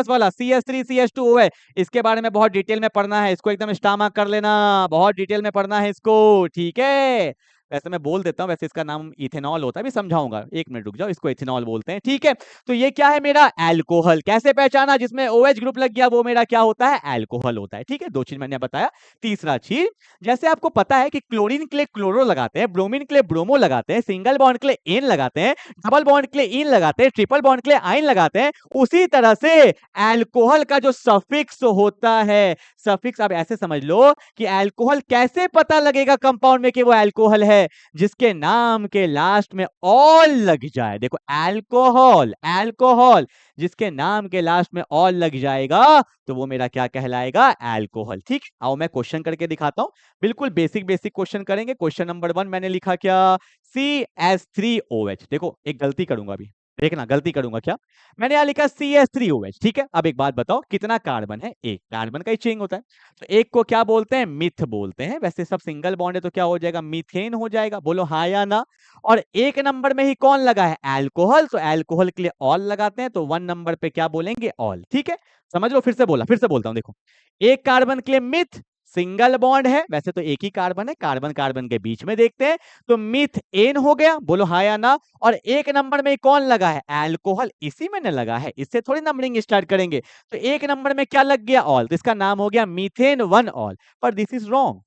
[SPEAKER 1] वाला CH3CH2OH, इसके बारे में बहुत डिटेल में पढ़ना है, इसको एकदम स्टमक कर लेना, बहुत डिटेल में पढ़ना है इसको, ठीक है। वैसे मैं बोल देता हूँ, वैसे इसका नाम इथेनॉल होता है, भी समझाऊंगा, एक मिनट रुक जाओ, इसको इथेनॉल बोलते हैं, ठीक है। तो ये क्या है मेरा एल्कोहल। कैसे पहचाना, जिसमें OH ग्रुप लग गया वो मेरा क्या होता है, एल्कोहल होता है, ठीक है। दो चीज मैंने बताया। तीसरा चीज, जैसे आपको पता है कि क्लोरीन के लिए क्लोरो लगाते हैं, ब्रोमीन के लिए ब्रोमो लगाते हैं, सिंगल बॉन्ड के लिए एन लगाते हैं, डबल बॉन्ड के लिए इन लगाते हैं, ट्रिपल बॉन्ड के लिए आइन लगाते हैं, उसी तरह से एल्कोहल का जो सफिक्स होता है, सफिक्स आप ऐसे समझ लो कि एल्कोहल कैसे पता लगेगा कंपाउंड में कि वो एल्कोहल है, जिसके नाम के लास्ट में ऑल लग जाए। देखो एल्कोहल, एल्कोहल जिसके नाम के लास्ट में ऑल लग जाएगा तो वो मेरा क्या कहलाएगा, एल्कोहल, ठीक। आओ मैं क्वेश्चन करके दिखाता हूं, बिल्कुल बेसिक बेसिक क्वेश्चन करेंगे। क्वेश्चन नंबर 1 मैंने लिखा क्या, CH3OH। देखो एक गलती करूंगा अभी, देखना गलती करूंगा क्या, मैंने यहां लिखा CH3OH, ठीक है। अब एक बात बताओ, कितना कार्बन है, एक कार्बन का ही चेंज होता है, तो एक को क्या बोलते हैं, मिथ बोलते हैं। वैसे सब सिंगल बॉन्ड है तो क्या हो जाएगा, मीथेन हो जाएगा, बोलो हाँ या ना। और एक नंबर में ही कौन लगा है, अल्कोहल, तो अल्कोहल के लिए ऑल लगाते हैं, तो 1 नंबर पे क्या बोलेंगे, ऑल, ठीक है। समझ लो, फिर से बोलता हूं, देखो एक कार्बन के लिए मिथ, सिंगल बॉन्ड है, वैसे तो एक ही कार्बन है, कार्बन कार्बन के बीच में देखते हैं, तो मिथ एन हो गया, बोलो हाँ या ना। और एक नंबर में कौन लगा है, अल्कोहल, इसी में न लगा है, इससे थोड़ी नंबरिंग स्टार्ट करेंगे। तो एक नंबर में क्या लग गया, ऑल, तो इसका नाम हो गया मीथेन 1 ऑल। पर दिस इज रॉन्ग,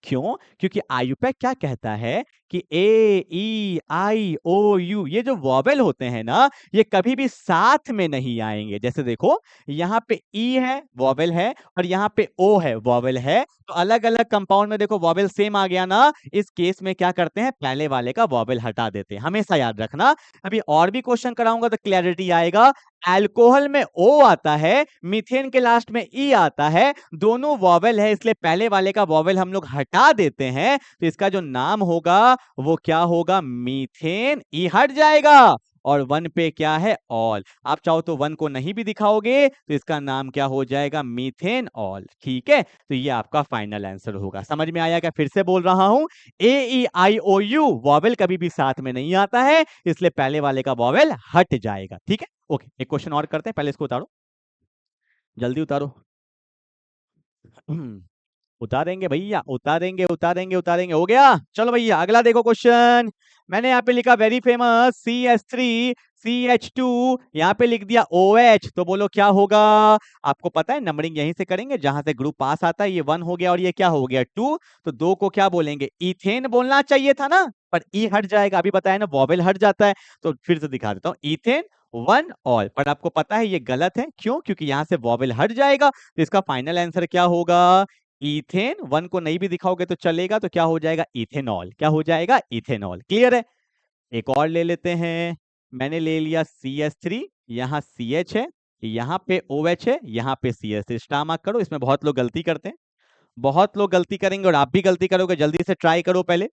[SPEAKER 1] क्यों, क्योंकि आयुपैक क्या कहता है कि A E I O U ये जो वॉवेल होते हैं ना, ये कभी भी साथ में नहीं आएंगे। जैसे देखो यहाँ पे E है, वॉवेल है, और यहाँ पे O है, वॉवेल है, तो अलग अलग कंपाउंड में देखो वॉवेल सेम आ गया ना, इस केस में क्या करते हैं, पहले वाले का वॉवेल हटा देते हैं, हमेशा याद रखना। अभी और भी क्वेश्चन कराऊंगा तो क्लैरिटी आएगा। अल्कोहल में O आता है, मीथेन के लास्ट में E आता है, दोनों वॉवेल है, इसलिए पहले वाले का वॉवेल हम लोग हटा देते हैं, तो इसका जो नाम होगा वो क्या होगा, मीथेन, ई हट जाएगा, और 1 पे क्या है, ऑल। आप चाहो तो 1 को नहीं भी दिखाओगे तो इसका नाम क्या हो जाएगा, मीथेन ऑल, ठीक है। तो ये आपका फाइनल आंसर होगा। समझ में आया क्या, फिर से बोल रहा हूं, AEIOU वॉवेल कभी भी साथ में नहीं आता है, इसलिए पहले वाले का वॉवेल हट जाएगा, ठीक है। ओके, एक क्वेश्चन और करते हैं, पहले इसको उतारो, जल्दी उतारो। उतारेंगे भैया, उतारेंगे उतारेंगे उतारेंगे, हो गया। चलो भैया अगला देखो क्वेश्चन, मैंने यहाँ पे लिखा वेरी फेमस CH3CH2, यहाँ पे लिख दिया OH, तो बोलो क्या होगा। आपको पता है नंबरिंग यहीं से करेंगे, जहां से ग्रुप पास आता है, ये 1 हो गया और ये क्या हो गया 2, तो 2 को क्या बोलेंगे, इथेन बोलना चाहिए था ना, पर ई हट जाएगा, अभी बताया ना वॉवेल हट जाता है। तो फिर से दिखा देता हूँ, इथेन 1 ऑल, पर आपको पता है ये गलत है, क्यों, क्योंकि यहाँ से वॉवेल हट जाएगा, तो इसका फाइनल आंसर क्या होगा, इथेन। 1 को नहीं भी दिखाओगे तो चलेगा, तो क्या हो जाएगा, इथेनॉल, क्या हो जाएगा, इथेनॉल, क्लियर है। एक और ले लेते हैं, मैंने ले लिया CH3, यहाँ CH है, यहाँ पे OH है, यहाँ पे CH3, स्टार मार्क करो, इसमें बहुत लोग गलती करते हैं, बहुत लोग गलती करेंगे और आप भी गलती करोगे, जल्दी से ट्राई करो, पहले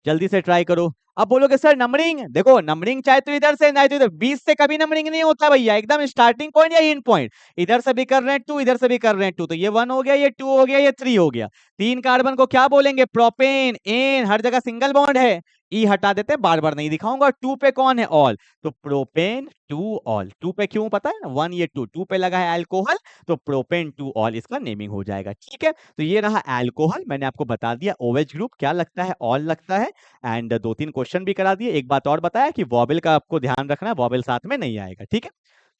[SPEAKER 1] जल्दी से ट्राई करो। अब बोलोगे सर नंबरिंग, देखो नंबरिंग चाहे तो इधर से नहीं तो इधर, 20 से कभी नंबरिंग नहीं होता भैया, एकदम स्टार्टिंग पॉइंट या एंड पॉइंट, इधर से भी कर रहे हैं 2, इधर से भी कर रहे हैं 2, तो ये 1 हो गया, ये 2 हो गया, ये 3 हो गया। 3 कार्बन को क्या बोलेंगे, प्रोपेन, एन, हर जगह सिंगल बॉन्ड है, ई हटा देते हैं, बार बार नहीं दिखाऊंगा। 2 पे कौन है, ऑल, तो प्रोपेन 2 ऑल। 2 पे क्यों पता है ना, 1 ये 2 पे लगा है अल्कोहल, तो प्रोपेन 2 ऑल इसका नेमिंग हो जाएगा, ठीक है। तो ये रहा अल्कोहल, मैंने आपको बता दिया OH ग्रुप क्या लगता है, ऑल लगता है, एंड 2-3 क्वेश्चन भी करा दिए। एक बात और बताया कि वॉवेल का आपको ध्यान रखना है, वॉवेल साथ में नहीं आएगा, ठीक है।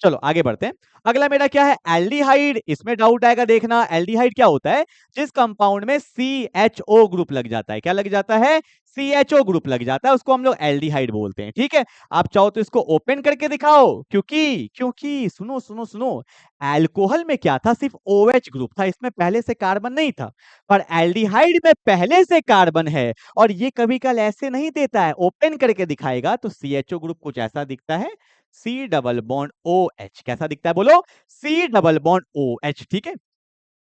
[SPEAKER 1] चलो आगे बढ़ते हैं, अगला मेरा क्या है, एल्डिहाइड। इसमें डाउट आएगा, देखना एल्डिहाइड क्या होता है, जिस कंपाउंड में CHO ग्रुप लग जाता है, क्या लग जाता है, CHO ग्रुप लग जाता है, उसको हम लोग एल्डिहाइड बोलते हैं, ठीक है। आप चाहो तो इसको ओपन करके दिखाओ, क्योंकि क्योंकि सुनो सुनो सुनो, अल्कोहल में क्या था, सिर्फ OH ग्रुप था, इसमें पहले से कार्बन नहीं था, पर एल्डिहाइड में पहले से कार्बन है, और ये कभी कल ऐसे नहीं देता है, ओपन करके दिखाएगा तो CHO ग्रुप कुछ ऐसा दिखता है, C डबल बॉन्ड OH, कैसा दिखता है, बोलो C डबल बॉन्ड OH, ठीक है।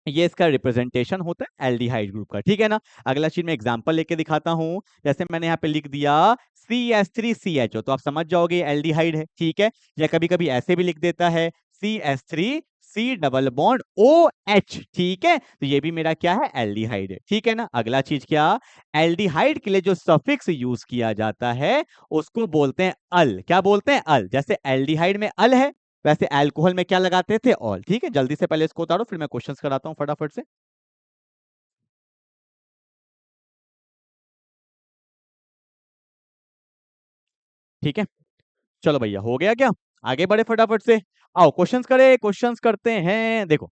[SPEAKER 1] ये इसका रिप्रेजेंटेशन होता है एल्डिहाइड ग्रुप का, ठीक है ना। अगला चीज मैं एग्जांपल लेके दिखाता हूं, जैसे मैंने यहाँ पे लिख दिया CH3CHO, तो आप समझ जाओगे एल्डिहाइड है, ठीक है। या कभी कभी ऐसे भी लिख देता है CH3 C double bond O H, ठीक है, तो ये भी मेरा क्या है, एल्डिहाइड है, ठीक है ना। अगला चीज क्या, एल्डिहाइड के लिए जो सफिक्स यूज किया जाता है उसको बोलते हैं अल। क्या बोलते हैं, अल। जैसे एल्डिहाइड में अल है, वैसे अल्कोहल में क्या लगाते थे, ऑल। ठीक है, जल्दी से पहले इसको उतारो, फिर मैं क्वेश्चंस कराता हूं फटाफट से। ठीक है, चलो भैया, हो गया क्या, आगे बढ़े फटाफट से। आओ क्वेश्चंस करें, क्वेश्चंस करते हैं। देखो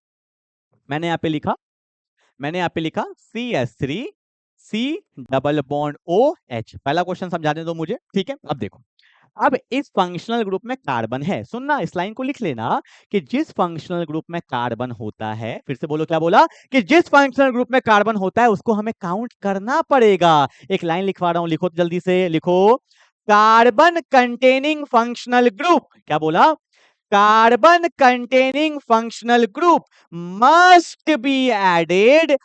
[SPEAKER 1] मैंने यहाँ पे लिखा, मैंने यहाँ पे लिखा CH3 C double bond OH। पहला क्वेश्चन समझाने दो मुझे, ठीक है। अब देखो, अब इस फंक्शनल ग्रुप में कार्बन है, सुनना इस लाइन को लिख लेना, कि जिस फंक्शनल ग्रुप में कार्बन होता है, फिर से बोलो, क्या बोला, कि जिस फंक्शनल ग्रुप में कार्बन होता है उसको हमें काउंट करना पड़ेगा। एक लाइन लिखवा रहा हूं, लिखो तो जल्दी से, लिखो, कार्बन कंटेनिंग फंक्शनल ग्रुप। क्या बोला, carbon containing functional group must be added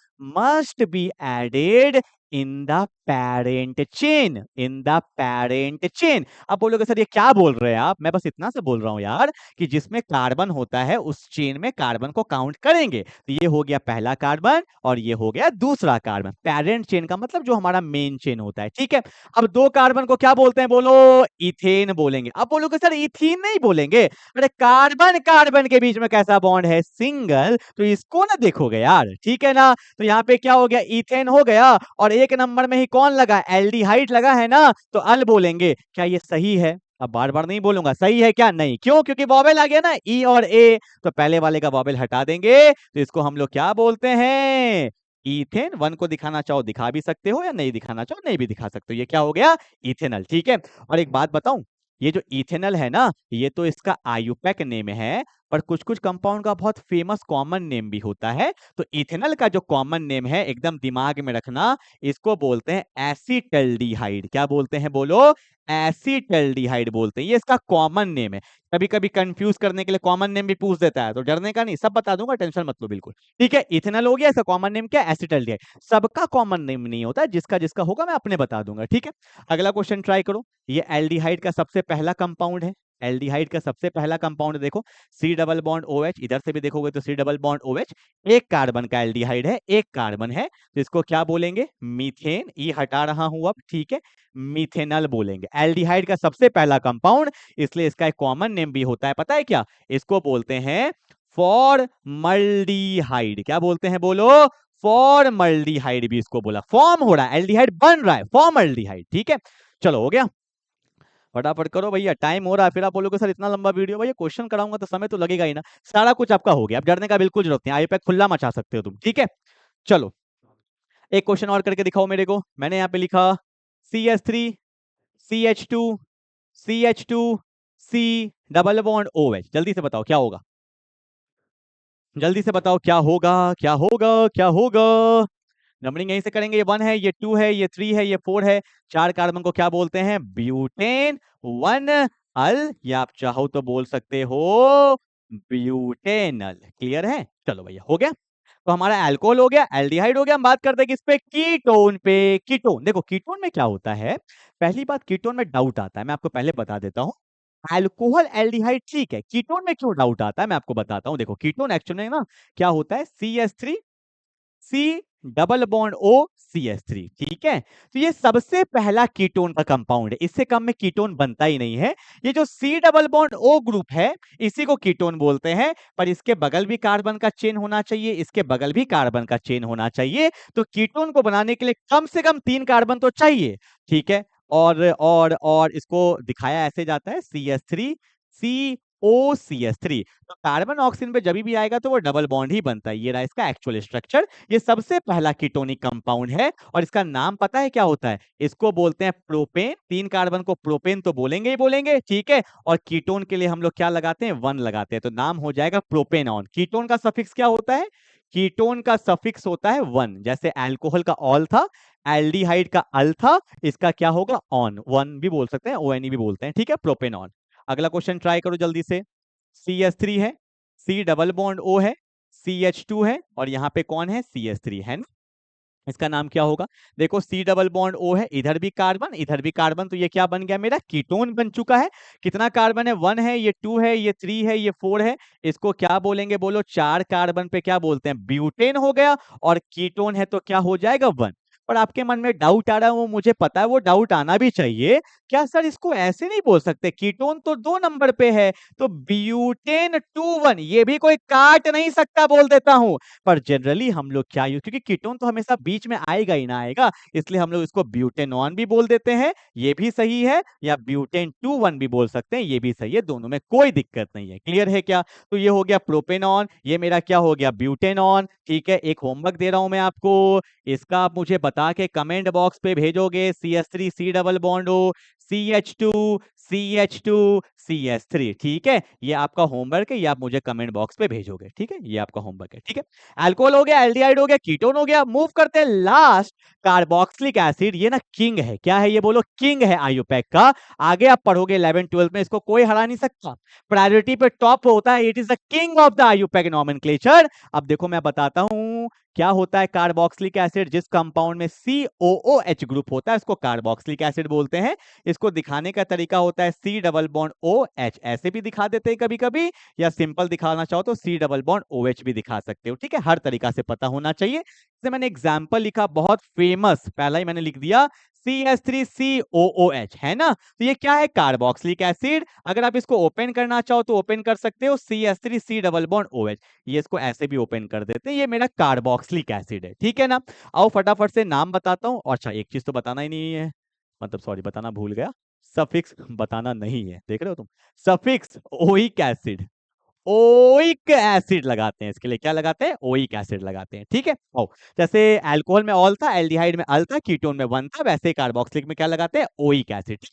[SPEAKER 1] in the parent chain, in the parent chain। अब बोलोगे सर ये क्या बोल रहे हैं आप, मैं बस इतना सा बोल रहा हूं यार, कि जिसमें कार्बन होता है उस चेन में कार्बन को काउंट करेंगे। तो ये हो गया पहला कार्बन और ये हो गया दूसरा कार्बन। पेरेंट चेन का मतलब जो हमारा मेन चेन होता है, ठीक है। अब दो कार्बन को क्या बोलते हैं, बोलो, इथेन बोलेंगे। अब बोलोगे सर इथीन नहीं बोलेंगे, अरे कार्बन कार्बन के बीच में कैसा बॉन्ड है, सिंगल, तो इसको ना देखोगे यार, ठीक है ना। तो यहाँ पे क्या हो गया, इथेन हो गया, और एक नंबर में ही कौन लगा, एल्डिहाइड लगा है ना, तो अल बोलेंगे। क्या ये सही है, अब बार बार नहीं बोलूंगा, सही है क्या, नहीं, क्यों, क्योंकि वॉवेल आ गया ना, ई और ए, तो पहले वाले का वॉवेल हटा देंगे, तो इसको हम लोग क्या बोलते हैं, इथेन। वन को दिखाना चाहो दिखा भी सकते हो, या नहीं दिखाना चाहो नहीं भी दिखा सकते हो, ये क्या हो गया, इथेनल, ठीक है। और एक बात बताऊं, ये जो इथेनल है ना, ये तो इसका आयुपैक नेम है, पर कुछ कुछ कंपाउंड का बहुत फेमस कॉमन नेम भी होता है। तो इथेनल का जो कॉमन नेम है, एकदम दिमाग में रखना, इसको बोलते हैं एसीटल्डिहाइड। क्या बोलते हैं, बोलो, एसीटल्डिहाइड बोलते हैं, ये इसका कॉमन नेम है। कभी कभी कंफ्यूज करने के लिए कॉमन नेम भी पूछ देता है, तो डरने का नहीं, सब बता दूंगा, टेंशन मत लो बिल्कुल, ठीक है। इथेनल हो गया, इसका कॉमन नेम क्या है, एसीटल्डिहाइड। सबका कॉमन नेम नहीं होता, जिसका जिसका होगा मैं अपने बता दूंगा, ठीक है। अगला क्वेश्चन ट्राई करो। ये एल्डिहाइड का सबसे पहला कंपाउंड है, एल्डिहाइड का सबसे पहला कंपाउंड देखो, सी डबल बॉन्ड OH। इधर से भी देखोगे तो सी डबल बॉन्ड OH, एक कार्बन का एल्डिहाइड है, एक कार्बन है, तो इसको क्या बोलेंगे, मीथेन। ई हटा रहा हूं अब, ठीक है, मीथेनल बोलेंगे। एल्डिहाइड का सबसे पहला कंपाउंड, इसलिए इसका एक कॉमन नेम भी होता है, पता है क्या, इसको बोलते हैं फॉर्मल्डिहाइड। क्या बोलते हैं, बोलो, फॉर्मल्डिहाइड भी इसको बोला, फॉर्म हो रहा है, एल्डिहाइड बन रहा है, फॉर्मल्डिहाइड, ठीक है। चलो हो गया, फटाफट करो भैया, टाइम हो रहा है। फिर आप बोलोगे सर इतना लंबा वीडियो, भैया क्वेश्चन कराऊंगा तो समय तो लगेगा ही ना। सारा कुछ आपका हो गया, अब डरने का बिल्कुल जरूरत नहीं, आईपैक खुला मचा सकते हो तुम, ठीक है। चलो एक क्वेश्चन और करके दिखाओ मेरे को। मैंने यहाँ पे लिखा CH3 CH2 CH2 C double bond OH। जल्दी से बताओ क्या होगा, जल्दी से बताओ क्या होगा, क्या होगा, क्या होगा। नंबरिंग यहीं से करेंगे, ये 1 है, ये 2 है, ये 3 है, ये 4 है। चार कार्बन को क्या बोलते हैं, ब्यूटेन 1 अल, या आप चाहो तो बोल सकते हो ब्यूटेनल। क्लियर है, चलो भैया हो गया। तो हमारा अल्कोहल हो गया, एल्डिहाइड हो गया। हम बात करते हैं किस पे, कीटोन पे। कीटोन, देखो कीटोन में क्या होता है, पहली बात, कीटोन में डाउट आता है, मैं आपको पहले बता देता हूँ। अल्कोहल एल्डिहाइड ठीक है, कीटोन में क्यों डाउट आता है मैं आपको बताता हूँ। देखो कीटोन एक्चुअली ना क्या होता है, CH3 C double bond O CH3, ठीक है। तो ये सबसे पहला कीटोन का कंपाउंड है, इससे कम में कीटोन बनता ही नहीं है। ये जो C double bond O group है, इसी को कीटोन बोलते हैं, पर इसके बगल भी कार्बन का चेन होना चाहिए, इसके बगल भी कार्बन का चेन होना चाहिए। तो कीटोन को बनाने के लिए कम से कम 3 कार्बन तो चाहिए, ठीक है। और इसको दिखाया ऐसे जाता है, CH3 COCH3। तो कार्बन ऑक्सीजन पे जब भी आएगा तो वो डबल बॉन्ड ही बनता है। ये रहा इसका एक्चुअल स्ट्रक्चर। ये सबसे पहला कीटोनिक कंपाउंड है, और इसका नाम पता है क्या होता है, इसको बोलते हैं प्रोपेन। 3 कार्बन को प्रोपेन तो बोलेंगे ही बोलेंगे, ठीक है। और कीटोन के लिए हम लोग क्या लगाते हैं, 1 लगाते हैं, तो नाम हो जाएगा प्रोपेनॉन। कीटोन का सफिक्स क्या होता है, कीटोन का सफिक्स होता है 1। जैसे अल्कोहल का ऑल था, एल्डिहाइड का अल था, इसका क्या होगा, ऑन। 1 भी बोल सकते हैं, ONE भी बोलते हैं, ठीक है, प्रोपेनॉन। अगला क्वेश्चन ट्राई करो जल्दी से। CH3 है, C डबल बॉन्ड O है, CH2 है, और यहाँ पे कौन है, CH3 है ना। इसका नाम क्या होगा? देखो सी डबल बॉन्ड ओ है, इधर भी कार्बन इधर भी कार्बन, तो ये क्या बन गया मेरा? कीटोन बन चुका है। कितना कार्बन है? 1 है, ये 2 है, ये 3 है, ये 4 है। इसको क्या बोलेंगे बोलो? 4 कार्बन पे क्या बोलते हैं? ब्यूटेन हो गया। और कीटोन है तो क्या हो जाएगा? 1। पर आपके मन में डाउट आ रहा है, वो मुझे पता है, वो डाउट आना भी चाहिए। क्या सर इसको ऐसे नहीं बोल सकते? कीटोन तो 2 नंबर पे है, तो ब्यूटेन 2 1 ये भी कोई काट नहीं सकता, बोल देता हूं। पर जनरली हम लोग क्या यूज, क्योंकि कीटोन तो हमेशा बीच में आएगा ही ना आएगा, इसलिए हम लोग इसको ब्यूटेनॉन भी बोल देते हैं, ये भी सही है, या ब्यूटेन 2 1 भी बोल सकते हैं, ये भी सही है, दोनों में कोई दिक्कत नहीं है। क्लियर है क्या? तो ये हो गया प्रोपेनॉन, ये मेरा क्या हो गया? ब्यूटेनॉन। ठीक है, एक होमवर्क दे रहा हूं मैं आपको, इसका आप मुझे बता के कमेंट बॉक्स पे भेजोगे। CH3 C डबल बॉन्ड हो, CH2 CH2 CH3। ठीक है, ये आपका होमवर्क है, ये आप मुझे कमेंट बॉक्स पे भेजोगे। ठीक है, ये आपका होमवर्क है। ठीक है, अल्कोहल हो गया, एल्डिहाइड हो गया, कीटोन हो गया। मूव करते हैं लास्ट, कार्बोक्सिलिक एसिड। ये ना किंग है, क्या है ये बोलो? किंग है आयुपैक का। आगे आप पढ़ोगे 11 12 में, इसको कोई हरा नहीं सकता, प्रायोरिटी पे टॉप होता है। It is the king of the IUPAC nomenclature. अब देखो मैं बताता हूं क्या होता है कार्बोक्सिलिक एसिड। जिस कंपाउंड में COOH ग्रुप होता है उसको कार्बोक्सिलिक एसिड बोलते हैं। इसको दिखाने का तरीका होता है C डबल बॉन्ड OH, ऐसे भी दिखा देते हैं कभी कभी, या सिंपल दिखाना चाहो तो C डबल बॉन्ड OH भी दिखा सकते हो। ठीक है, हर तरीका से पता होना चाहिए। जैसे मैंने एग्जाम्पल लिखा, बहुत फेमस, पहला ही मैंने लिख दिया CH3COOH, है ना? तो ये क्या है? Carboxylic acid. अगर आप इसको ओपन करना चाहो तो ओपन कर सकते हो, CH3C डबल बॉन्ड OH। ये इसको ऐसे भी ओपन कर देते हैं, ये मेरा कार्बोक्सिलिक एसिड है। ठीक है ना? आओ फटाफट से नाम बताता हूँ। अच्छा, एक चीज तो बताना ही नहीं है, मतलब सॉरी बताना भूल गया, सफिक्स बताना नहीं है, देख रहे हो तुम? Suffix oic acid, oic acid लगाते हैं इसके लिए। क्या लगाते हैं? ओइक एसिड लगाते हैं। ठीक है, ओ जैसे अल्कोहल में ऑल था, एल्डिहाइड में अल था, कीटोन में 1 था, वैसे कार्बोक्सिलिक में क्या लगाते हैं? Oic acid.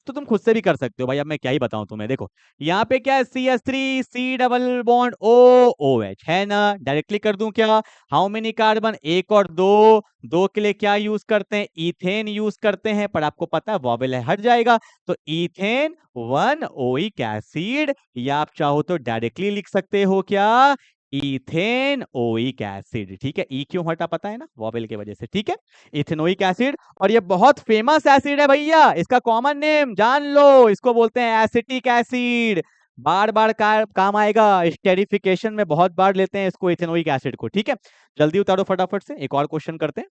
[SPEAKER 1] तो तुम खुद से भी कर सकते हो भाई, अब मैं क्या ही बताऊं तुम्हें। देखो यहाँ पे क्या है? CH3 C double bond OOH, है ना? डायरेक्टली कर दूं क्या? How many carbon? एक और दो। दो के लिए क्या यूज करते हैं? इथेन यूज करते हैं, पर आपको पता है वॉवेल है, हट जाएगा। तो इथेन 1 ओइक एसिड, या आप चाहो तो डायरेक्टली लिख सकते हो क्या? Ethane oic acid. ठीक है, ई क्यों हटा पता है ना? वॉवेल की वजह से। ठीक है, इथेनोइक एसिड। और ये बहुत फेमस एसिड है भैया, इसका कॉमन नेम जान लो, इसको बोलते हैं एसिटिक एसिड। बार बार काम आएगा, स्टेरिफिकेशन में बहुत बार लेते हैं इसको, इथेनोइक एसिड को। ठीक है, जल्दी उतारो फटाफट से, एक और क्वेश्चन करते हैं।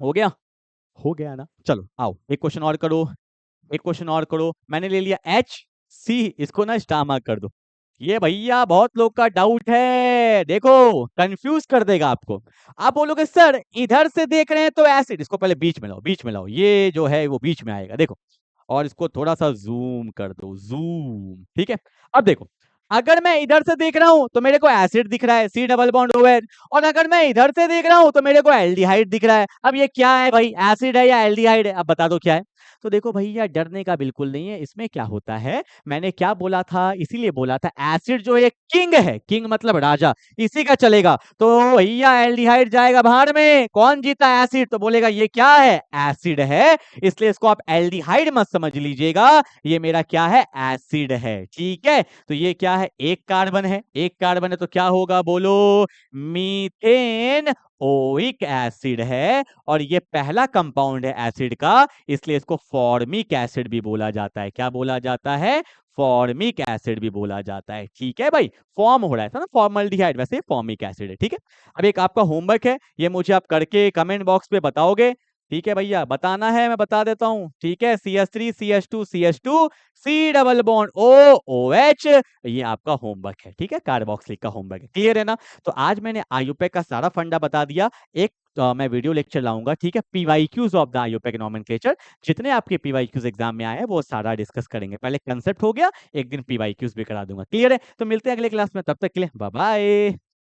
[SPEAKER 1] हो गया? हो गया ना? चलो आओ एक क्वेश्चन और करो, एक क्वेश्चन और करो। मैंने ले लिया HC, इसको ना स्टार मार्क कर दो। ये भैया बहुत लोग का डाउट है, देखो कंफ्यूज कर देगा आपको। आप बोलोगे सर इधर से देख रहे हैं तो एसिड, इसको पहले बीच में लाओ, बीच में लाओ, ये जो है वो बीच में आएगा, देखो। और इसको थोड़ा सा जूम कर दो, जूम। ठीक है, अब देखो, अगर मैं इधर से देख रहा हूं तो मेरे को एसिड दिख रहा है, C डबल बॉन्ड OH। और अगर मैं इधर से देख रहा हूं तो मेरे को एल्डिहाइड दिख रहा है। अब ये क्या है भाई? एसिड है या एल्डिहाइड है? अब बता दो क्या है? तो देखो भैया, डरने का बिल्कुल नहीं है। इसमें क्या होता है, मैंने क्या बोला था, इसीलिए बोला था एसिड जो है किंग है, किंग मतलब राजा, इसी का चलेगा। तो भैया एल्डिहाइड जाएगा बाहर में, कौन जीता? एसिड। तो बोलेगा ये क्या है? एसिड है, इसलिए इसको आप एल्डिहाइड मत समझ लीजिएगा, ये मेरा क्या है? एसिड है। ठीक है, तो ये क्या है? एक कार्बन है, एक कार्बन है तो क्या होगा बोलो? मीथेन ओइक एसिड है। और ये पहला कंपाउंड है एसिड का, इसलिए इसको फॉर्मिक एसिड भी बोला जाता है। क्या बोला जाता है? फॉर्मिक एसिड भी बोला जाता है। ठीक है भाई, फॉर्म हो रहा था ना फॉर्मल्डिहाइड, वैसे फॉर्मिक एसिड है। ठीक है, अब एक आपका होमवर्क है, ये मुझे आप करके कमेंट बॉक्स पे बताओगे। ठीक है भैया, बताना है, मैं बता देता हूं। ठीक है, CH3 CH2 CH2 C double bond OOH, ये आपका होमवर्क है। ठीक है, कार्बोक्सिलिक का होमवर्क है। क्लियर है ना? तो आज मैंने आयुपैक का सारा फंडा बता दिया। एक मैं वीडियो लेक्चर लाऊंगा, ठीक है, PYQs of the IUPAC nomenclature. जितने आपके PYQs एग्जाम में आए हैं वो सारा डिस्कस करेंगे। पहले कंसेप्ट हो गया, एक दिन PYQs भी करा दूंगा। क्लियर है? तो मिलते हैं अगले क्लास में, तब तक के लिए बाय बाय।